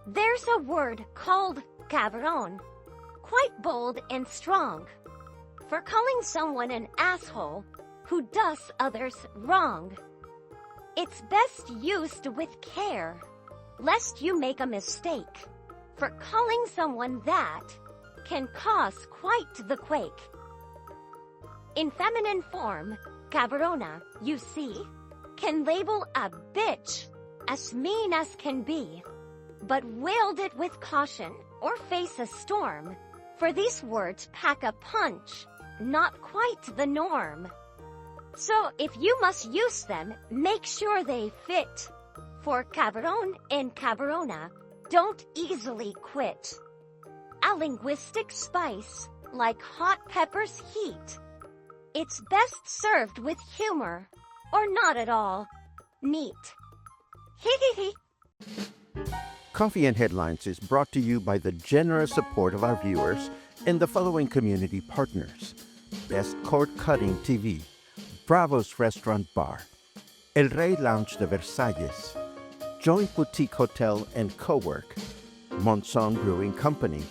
There's a word called cabron, quite bold and strong, for calling someone an asshole who does others wrong. It's best used with care, lest you make a mistake, for calling someone that can cause quite the quake. In feminine form, cabrona, you see, can label a bitch as mean as can be, but wield it with caution or face a storm, for these words pack a punch, not quite the norm. So if you must use them, make sure they fit, for cabron and cabrona don't easily quit. A linguistic spice, like hot pepper's heat. It's best served with humor, or not at all. Neat. Hee hee hee. Coffee and Headlines is brought to you by the generous support of our viewers and the following community partners: Best Cord Cutting TV, Bravo's Restaurant Bar, El Rey Lounge de Versalles, Joint Boutique Hotel and Co-work, Monson Brewing Company,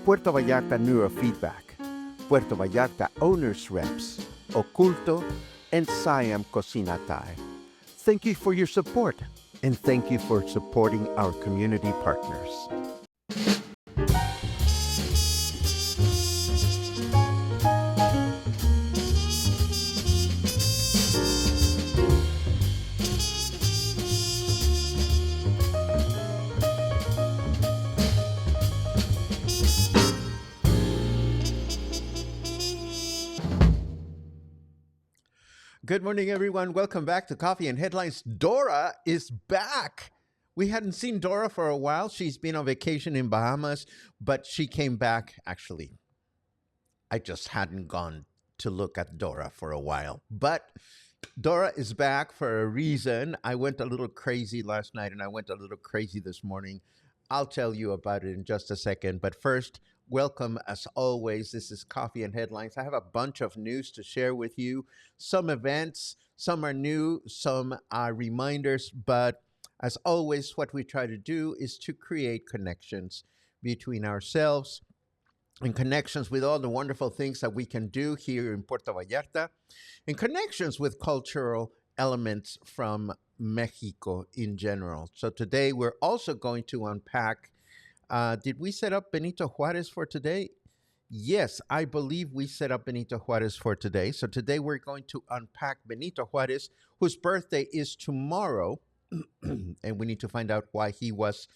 Puerto Vallarta Neurofeedback, Puerto Vallarta Owners Reps, Oculto, and Siam Cocina Thai. Thank you for your support, and thank you for supporting our community partners. Good morning, everyone. Welcome back to Coffee and Headlines. Dora is back. We hadn't seen Dora for a while. She's been on vacation in Bahamas, but she came back. Actually, I just hadn't gone to look at Dora for a while. But Dora is back for a reason. I went a little crazy last night, and I went a little crazy this morning. I'll tell you about it in just a second. But first, welcome as always. This is Coffee and Headlines. I have a bunch of news to share with you. Some events, some are new, some are reminders, but as always, what we try to do is to create connections between ourselves and connections with all the wonderful things that we can do here in Puerto Vallarta, and connections with cultural elements from Mexico in general. So today we're also going to unpack. Did we set up Benito Juárez for today? Yes, I believe we set up Benito Juárez for today. So today we're going to unpack Benito Juárez, whose birthday is tomorrow. And we need to find out why he was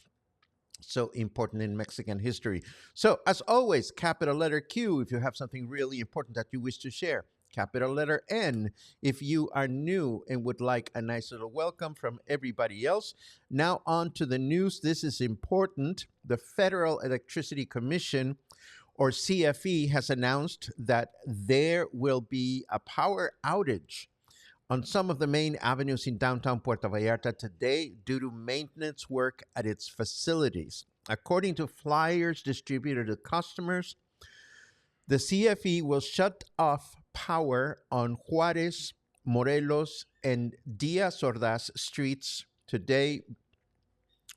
so important in Mexican history. So as always, capital letter Q if you have something really important that you wish to share. Capital letter N if you are new and would like a nice little welcome from everybody else. Now on to the news. This is important. The Federal Electricity Commission, or CFE, has announced that there will be a power outage on some of the main avenues in downtown Puerto Vallarta today due to maintenance work at its facilities. According to flyers distributed to customers, the CFE will shut off power on Juárez, Morelos, and Diaz Ordaz streets today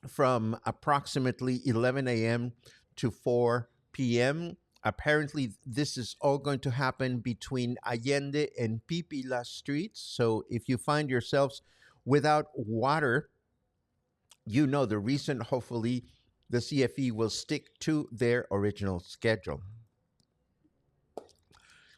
from approximately 11 a.m. to 4 p.m. Apparently, this is all going to happen between Allende and Pipila streets. So if you find yourselves without water, you know the reason. Hopefully, the CFE will stick to their original schedule.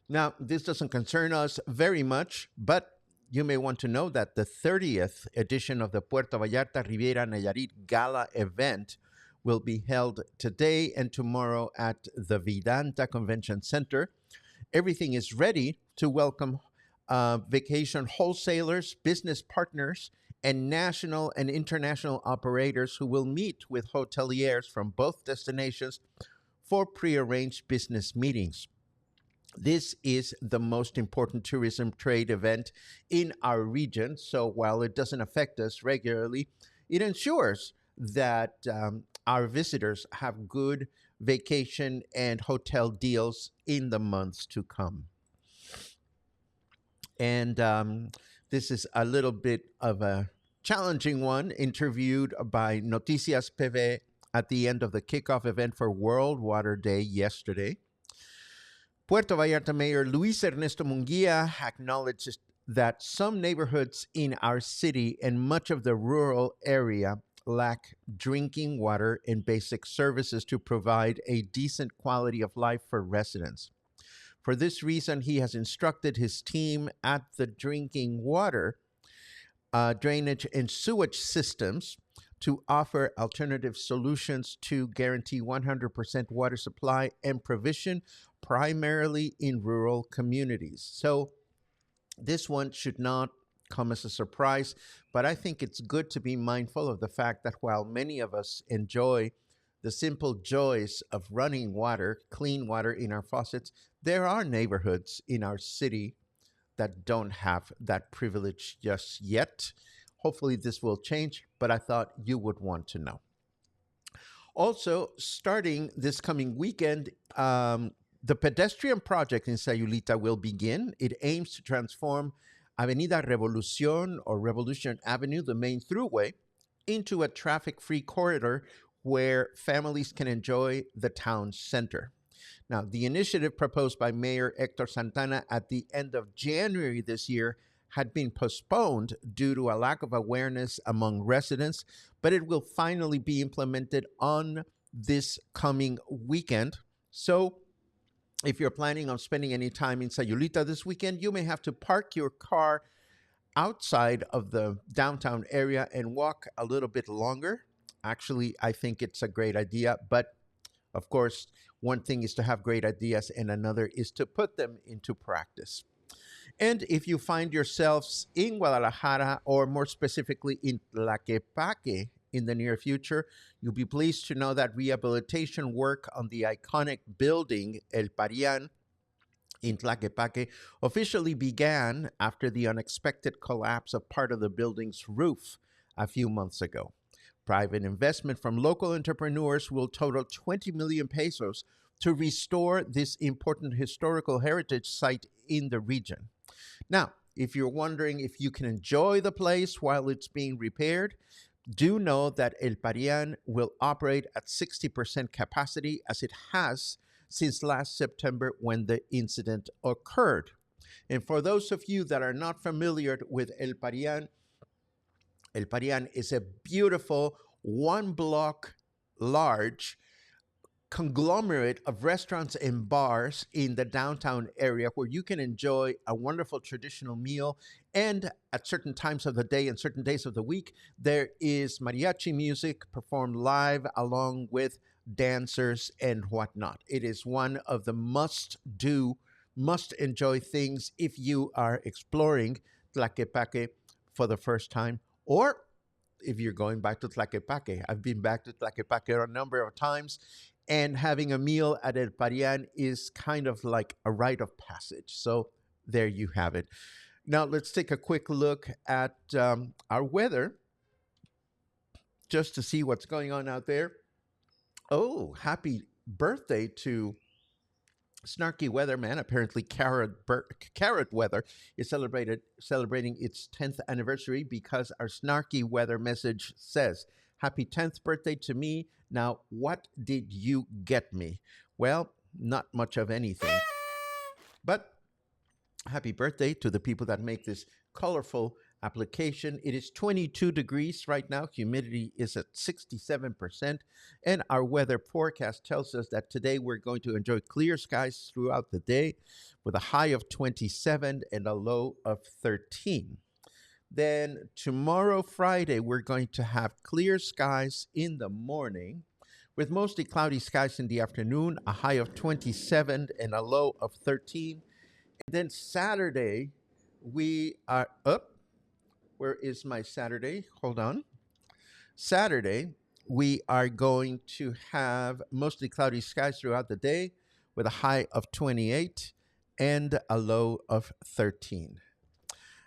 Now, this doesn't concern us very much, but you may want to know that the 30th edition of the Puerto Vallarta-Riviera Nayarit Gala event will be held today and tomorrow at the Vidanta Convention Center. Everything is ready to welcome vacation wholesalers, business partners, and national and international operators who will meet with hoteliers from both destinations for prearranged business meetings. This is the most important tourism trade event in our region. So while it doesn't affect us regularly, it ensures that our visitors have good vacation and hotel deals in the months to come. And this is a little bit of a challenging one, interviewed by Noticias PV at the end of the kickoff event for World Water Day yesterday. Puerto Vallarta Mayor Luis Ernesto Munguía acknowledged that some neighborhoods in our city and much of the rural area lack drinking water and basic services to provide a decent quality of life for residents. For this reason, he has instructed his team at the drinking water, drainage, and sewage systems to offer alternative solutions to guarantee 100% water supply and provision, primarily in rural communities. So this one should not come as a surprise, but I think it's good to be mindful of the fact that while many of us enjoy the simple joys of running water, clean water in our faucets, there are neighborhoods in our city that don't have that privilege just yet. Hopefully this will change, but I thought you would want to know. Also, starting this coming weekend, the pedestrian project in Sayulita will begin. It aims to transform Avenida Revolución or Revolution Avenue, the main throughway, into a traffic-free corridor where families can enjoy the town center. Now, the initiative proposed by Mayor Hector Santana at the end of January this year had been postponed due to a lack of awareness among residents, but it will finally be implemented on this coming weekend. So if you're planning on spending any time in Sayulita this weekend, you may have to park your car outside of the downtown area and walk a little bit longer. Actually, I think it's a great idea, but of course, one thing is to have great ideas and another is to put them into practice. And if you find yourselves in Guadalajara, or more specifically in Tlaquepaque in the near future, you'll be pleased to know that rehabilitation work on the iconic building El Parian in Tlaquepaque officially began after the unexpected collapse of part of the building's roof a few months ago. Private investment from local entrepreneurs will total 20 million pesos to restore this important historical heritage site in the region. Now, if you're wondering if you can enjoy the place while it's being repaired, do know that El Parian will operate at 60% capacity, as it has since last September when the incident occurred. And for those of you that are not familiar with El Parian is a beautiful one block large conglomerate of restaurants and bars in the downtown area where you can enjoy a wonderful traditional meal. And at certain times of the day and certain days of the week, there is mariachi music performed live along with dancers and whatnot. It is one of the must-do, must-enjoy things if you are exploring Tlaquepaque for the first time, or if you're going back to Tlaquepaque. I've been back to Tlaquepaque a number of times, and having a meal at El Parian is kind of like a rite of passage. So there you have it. Now let's take a quick look at our weather just to see what's going on out there. Oh, happy birthday to Snarky Weatherman. Apparently Carrot Weather is celebrating its 10th anniversary because our Snarky Weather message says, "Happy 10th birthday to me. Now, what did you get me?" Well, not much of anything. But happy birthday to the people that make this colorful application. It is 22 degrees right now. Humidity is at 67%. And our weather forecast tells us that today we're going to enjoy clear skies throughout the day with a high of 27 and a low of 13. Then tomorrow, Friday, we're going to have clear skies in the morning with mostly cloudy skies in the afternoon, a high of 27 and a low of 13. And then Saturday, we are up. Where is my Saturday? Hold on. Saturday, we are going to have mostly cloudy skies throughout the day with a high of 28 and a low of 13.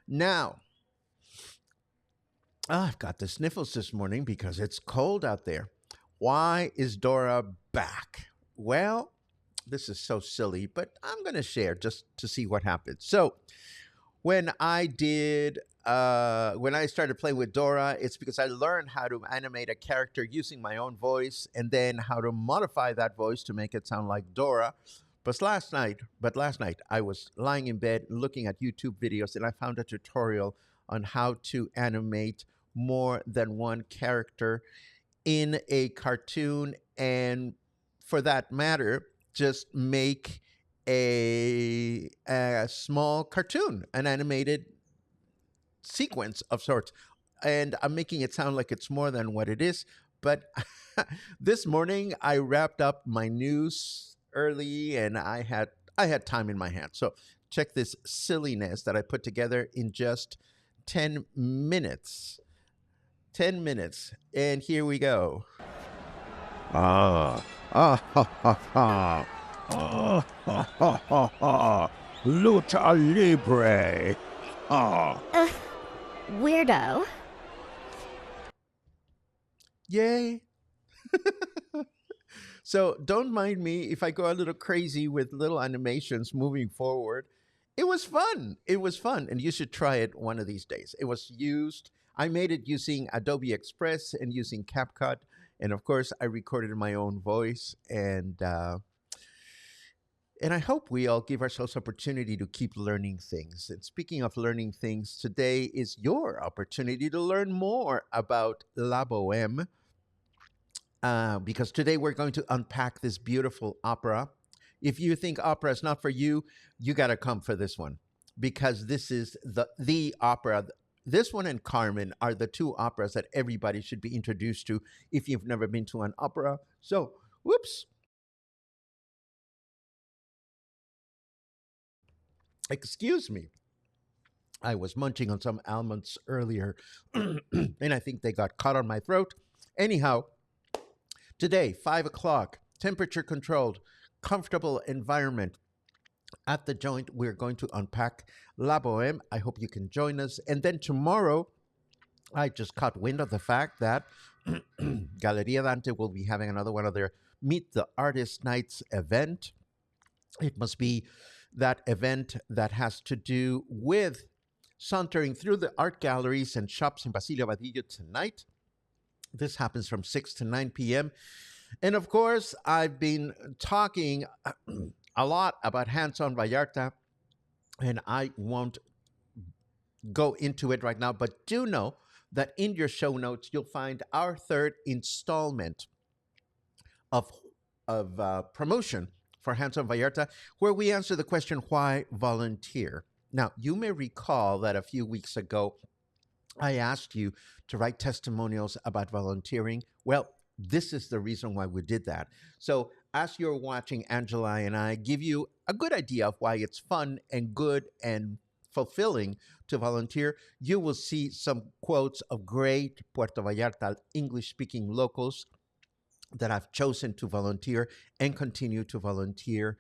Now, I've got the sniffles this morning because it's cold out there. Why is Dora back? Well, this is so silly, but I'm going to share just to see what happens. So when I did when I started playing with Dora, it's because I learned how to animate a character using my own voice and then how to modify that voice to make it sound like Dora. But last night I was lying in bed looking at YouTube videos and I found a tutorial on how to animate more than one character in a cartoon, and for that matter, just make a small cartoon, an animated sequence of sorts. And I'm making it sound like it's more than what it is. But this morning I wrapped up my news early and I had time in my hands. So check this silliness that I put together in just 10 minutes. 10 minutes. And here we go. Ah, ah, ha, ha, ha. Ah, ha, ha, ha, ha. Lucha Libre. Ah. Weirdo. Yay. So don't mind me if I go a little crazy with little animations moving forward. It was fun. It was fun. And you should try it one of these days. I made it using Adobe Express and using CapCut. And of course, I recorded my own voice. And I hope we all give ourselves opportunity to keep learning things. And speaking of learning things, today is your opportunity to learn more about La Boheme. Because today we're going to unpack this beautiful opera. If you think opera is not for you, you got to come for this one, because this is the opera. This one and Carmen are the two operas that everybody should be introduced to if you've never been to an opera. So, whoops. Excuse me. I was munching on some almonds earlier, and I think they got caught on my throat. Anyhow, today, 5 o'clock, temperature controlled, comfortable environment. At the joint, we're going to unpack La Boheme. I hope you can join us. And then tomorrow, I just caught wind of the fact that Galeria Dante will be having another one of their Meet the Artist Nights event. It must be that event that has to do with sauntering through the art galleries and shops in Basilio Vadillo tonight. This happens from 6 to 9 p.m. And of course, I've been talking a lot about Hands-On Vallarta, and I won't go into it right now, but do know that in your show notes, you'll find our third installment of promotion for Hands-On Vallarta, where we answer the question, why volunteer? Now, you may recall that a few weeks ago, I asked you to write testimonials about volunteering. Well, this is the reason why we did that. So as you're watching Angela and I give you a good idea of why it's fun and good and fulfilling to volunteer, you will see some quotes of great Puerto Vallarta English-speaking locals that have chosen to volunteer and continue to volunteer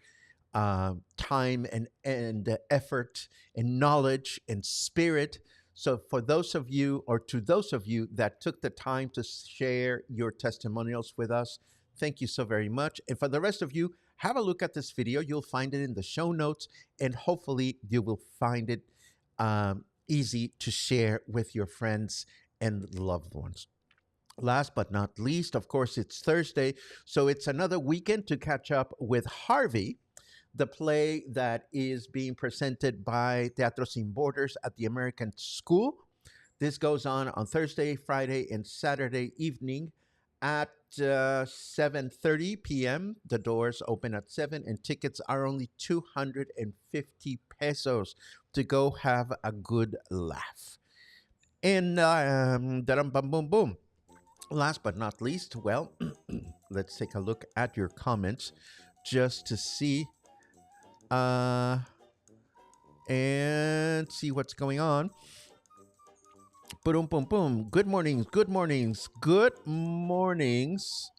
time and effort and knowledge and spirit. So for those of you, or to those of you that took the time to share your testimonials with us, thank you so very much. And for the rest of you, have a look at this video. You'll find it in the show notes, and hopefully you will find it easy to share with your friends and loved ones. Last but not least, of course, it's Thursday, so it's another weekend to catch up with Harvey, the play that is being presented by Teatro Sin Borders at the American School. This goes on Thursday, Friday, and Saturday evening at 7:30 p.m. The doors open at 7, and tickets are only 250 pesos to go have a good laugh. And boom, boom, boom. Last but not least, well, let's take a look at your comments just to see and see what's going on. Boom, boom, boom. Good mornings, good mornings, good mornings.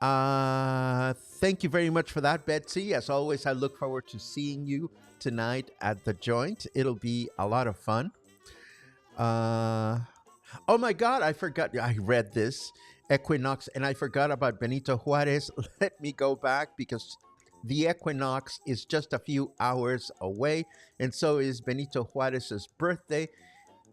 Thank you very much for that, Betsy. As always, I look forward to seeing you tonight at the joint. It'll be a lot of fun. Oh my God, I forgot. I read this equinox and I forgot about Benito Juárez. Let me go back, because the equinox is just a few hours away, and so is Benito Juárez's birthday.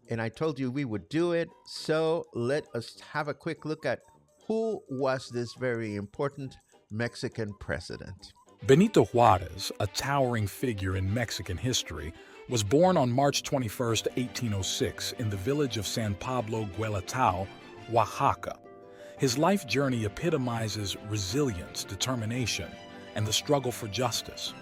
and I told you we would do it. So let us have a quick look at who was this very important Mexican president. Benito Juárez, a towering figure in Mexican history, was born on March 21, 1806, in the village of San Pablo Guelatao, Oaxaca. His life journey epitomizes resilience, determination, and the struggle for justice.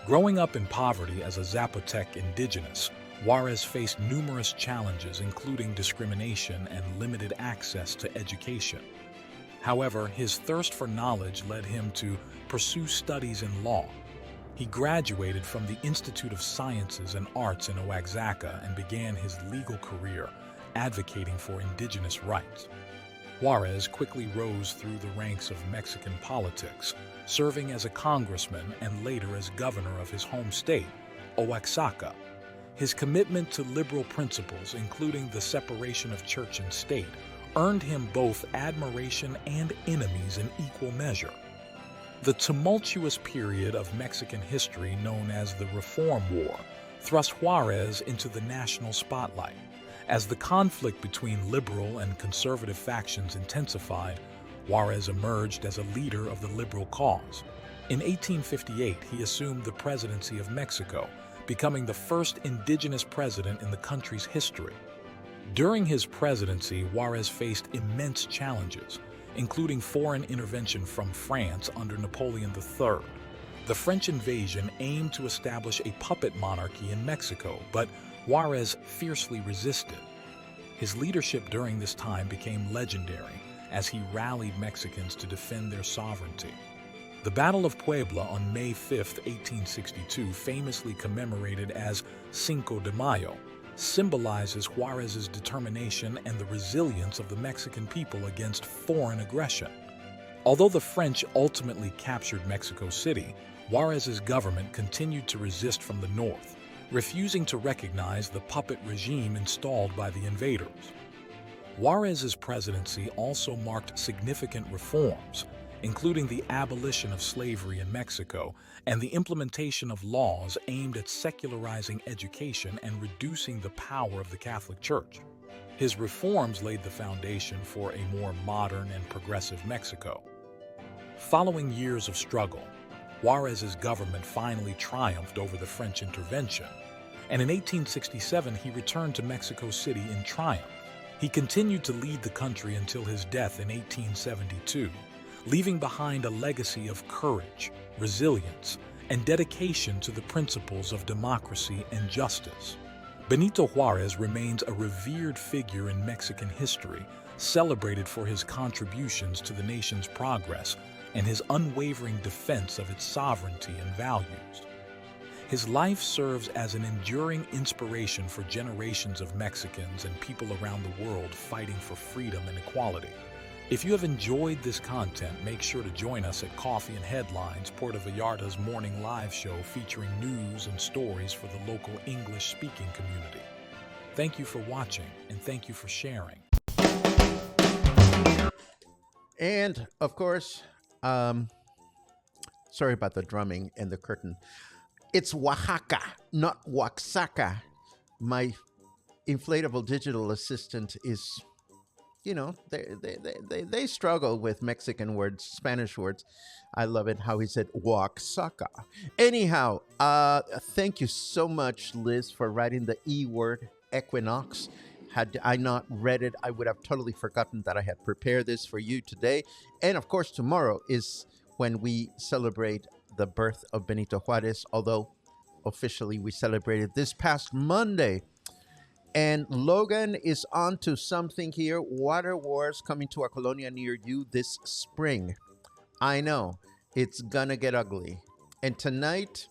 Growing up in poverty as a Zapotec indigenous, Juárez faced numerous challenges, including discrimination and limited access to education. However, his thirst for knowledge led him to pursue studies in law. He graduated from the Institute of Sciences and Arts in Oaxaca and began his legal career advocating for indigenous rights. Juárez quickly rose through the ranks of Mexican politics, serving as a congressman and later as governor of his home state, Oaxaca. His commitment to liberal principles, including the separation of church and state, earned him both admiration and enemies in equal measure. The tumultuous period of Mexican history known as the Reform War thrust Juárez into the national spotlight. As the conflict between liberal and conservative factions intensified, Juárez emerged as a leader of the liberal cause. In 1858, he assumed the presidency of Mexico, becoming the first indigenous president in the country's history. During his presidency, Juárez faced immense challenges, including foreign intervention from France under Napoleon III. The French invasion aimed to establish a puppet monarchy in Mexico, but Juárez fiercely resisted. His leadership during this time became legendary as he rallied Mexicans to defend their sovereignty. The Battle of Puebla on May 5, 1862, famously commemorated as Cinco de Mayo, symbolizes Juárez's determination and the resilience of the Mexican people against foreign aggression. Although the French ultimately captured Mexico City, Juárez's government continued to resist from the north, refusing to recognize the puppet regime installed by the invaders. Juárez's presidency also marked significant reforms, including the abolition of slavery in Mexico and the implementation of laws aimed at secularizing education and reducing the power of the Catholic Church. His reforms laid the foundation for a more modern and progressive Mexico. Following years of struggle, Juárez's government finally triumphed over the French intervention, and in 1867 he returned to Mexico City in triumph. He continued to lead the country until his death in 1872, leaving behind a legacy of courage, resilience, and dedication to the principles of democracy and justice. Benito Juárez remains a revered figure in Mexican history, celebrated for his contributions to the nation's progress and his unwavering defense of its sovereignty and values. His life serves as an enduring inspiration for generations of Mexicans and people around the world fighting for freedom and equality. If you have enjoyed this content, make sure to join us at Coffee and Headlines, Puerto Vallarta's morning live show featuring news and stories for the local English-speaking community. Thank you for watching, and thank you for sharing. And, of course, sorry about the drumming and the curtain. It's Oaxaca, not Oaxaca. My inflatable digital assistant is... You know, they struggle with Mexican words, Spanish words. I love it how he said Oaxaca. Anyhow, thank you so much, Liz, for writing the E word, equinox. Had I not read it, I would have totally forgotten that I had prepared this for you today. And of course, tomorrow is when we celebrate the birth of Benito Juárez, although officially we celebrated this past Monday. And Logan is on to something here. Water wars coming to a colonia near you this spring. I know, it's gonna get ugly. And tonight,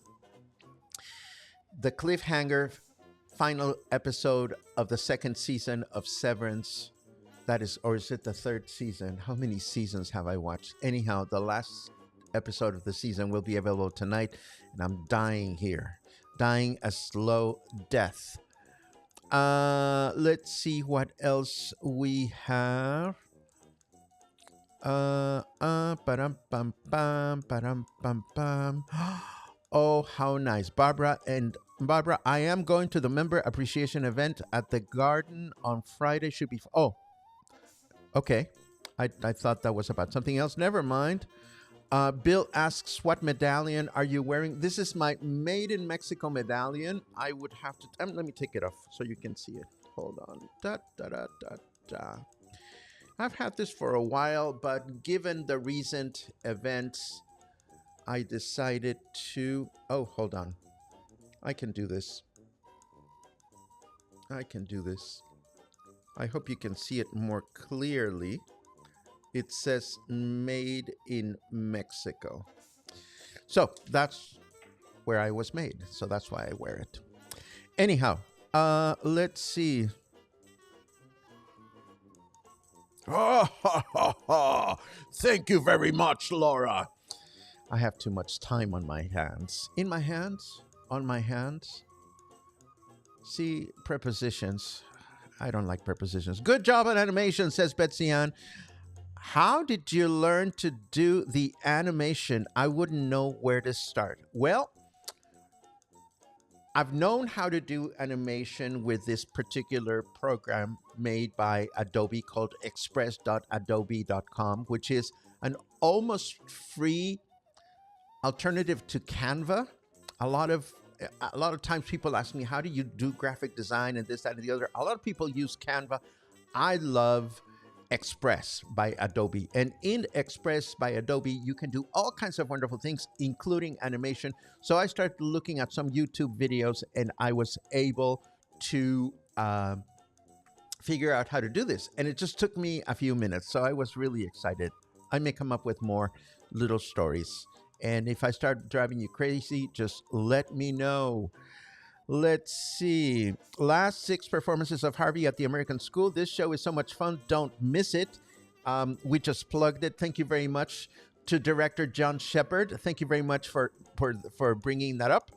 the cliffhanger final episode of the second season of Severance. That is, or is it the third season? How many seasons have I watched? Anyhow, the last episode of the season will be available tonight. And I'm dying here. Dying a slow death. Let's see what else we have. Param pam pam param pam pam. Oh, how nice. Barbara, I am going to the member appreciation event at the garden on Friday. Should be, oh, okay. I thought that was about something else. Never mind. Bill asks, what medallion are you wearing? This is my Made in Mexico medallion. I would have to, let me take it off so you can see it. Hold on. Da, da, da, da, da. I've had this for a while, but given the recent events, I decided to, oh, hold on. I can do this. I can do this. I hope you can see it more clearly. It says made in Mexico. So that's where I was made. So that's why I wear it. Anyhow, let's see. Thank you very much, Laura. I have too much time on my hands. In my hands? On my hands? See, prepositions. I don't like prepositions. Good job on animation, says Betsy Ann. How did you learn to do the animation? I wouldn't know where to start. Well, I've known how to do animation with this particular program made by Adobe called express.adobe.com, which is an almost free alternative to Canva. A lot of times people ask me, how do you do graphic design and this, that, and the other? A lot of people use Canva. I love Express by Adobe. And in Express by Adobe, you can do all kinds of wonderful things, including animation. So I started looking at some YouTube videos and I was able to figure out how to do this. And it just took me a few minutes. So I was really excited. I may come up with more little stories. And if I start driving you crazy, just let me know. Let's see. Last 6 performances of Harvey at the American School. This show is so much fun. Don't miss it. We just plugged it. Thank you very much to director John Shepard. Thank you very much for bringing that up.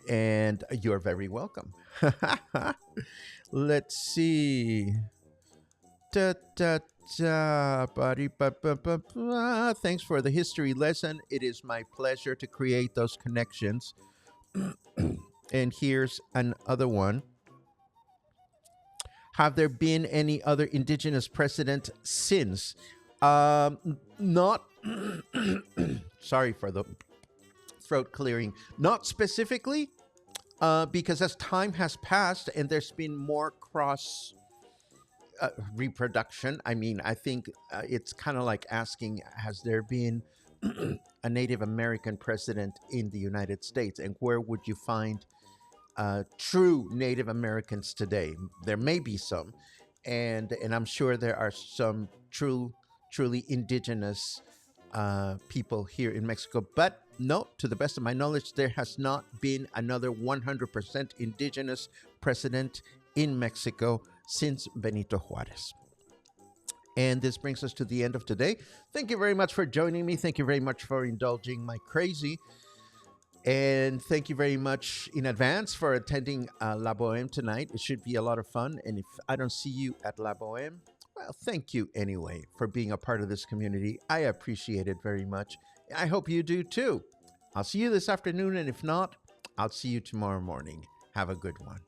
And you're very welcome. Let's see. Thanks for the history lesson. It is my pleasure to create those connections. And here's another one. Have there been any other indigenous president since? Not, sorry for the throat clearing. Not specifically, because as time has passed and there's been more cross reproduction. I mean, I think it's kind of like asking, has there been a Native American president in the United States? And where would you find true Native Americans today? There may be some, and I'm sure there are some truly indigenous people here in Mexico. But no, to the best of my knowledge, there has not been another 100% indigenous president in Mexico since Benito Juárez. And this brings us to the end of today. Thank you very much for joining me. Thank you very much for indulging my crazy. And thank you very much in advance for attending La Boheme tonight. It should be a lot of fun. And if I don't see you at La Boheme, well, thank you anyway for being a part of this community. I appreciate it very much. I hope you do too. I'll see you this afternoon. And if not, I'll see you tomorrow morning. Have a good one.